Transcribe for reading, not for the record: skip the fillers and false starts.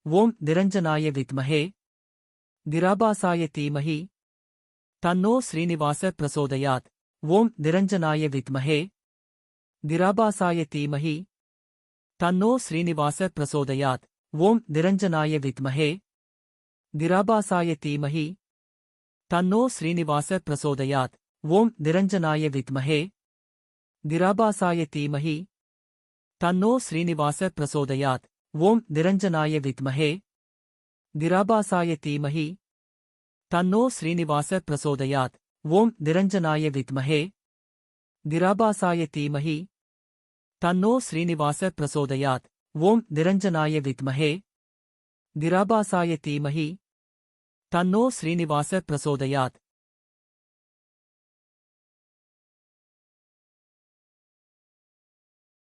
ஓம் நிரஞ்சனாய வித்மஹே திராபாசாய தீமஹி தன்னோ ஸ்ரீனிவாச பிரசோதயாத். ஓம் நிரஞ்சனாய வித்மஹே திராபாசாய தீமஹி தன்னோ ஸ்ரீனிவாச பிரசோதயாத். ஓம் நிரஞ்சனாய வித்மஹே திராபாசாய தீமஹி தன்னோ ஸ்ரீனிவாச பிரசோதயாத். ஓம் நிரஞ்சனாய வித்மஹே திராபாசாய தீமஹி தன்னோ ஸ்ரீனிவாச பிரசோதயாத். ஓம் நிரஞ்சனாய வித்மஹே திராபாசாய தீமஹி தன்னோ ஸ்ரீனிவாச பிரசோதயாத். ஓம் நிரஞ்சனாய வித்மஹே திராபாசாய தீமஹி தன்னோ ஸ்ரீனிவாச பிரசோதயாத். ஓம் நிரஞ்சனாய வித்மஹே திராபாசாய தீமஹி தன்னோ ஸ்ரீனிவாச பிரசோதயாத்.